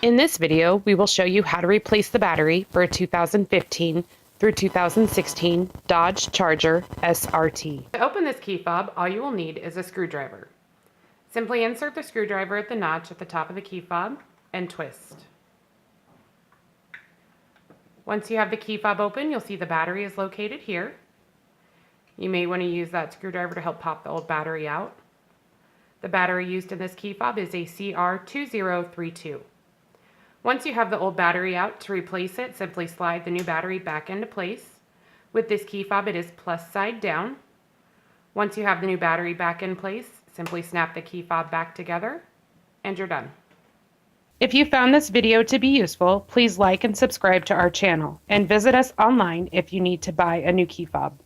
In this video, we will show you how to replace the battery for a 2015 through 2016 Dodge Charger SRT. To open this key fob, all you will need is a screwdriver. Simply insert the screwdriver at the notch at the top of the key fob and twist. Once you have the key fob open, you'll see the battery is located here. You may want to use that screwdriver to help pop the old battery out. The battery used in this key fob is a CR2032. Once you have the old battery out, to replace it, simply slide the new battery back into place. With this key fob, it is plus side down. Once you have the new battery back in place, simply snap the key fob back together, and you're done. If you found this video to be useful, please like and subscribe to our channel, and visit us online if you need to buy a new key fob.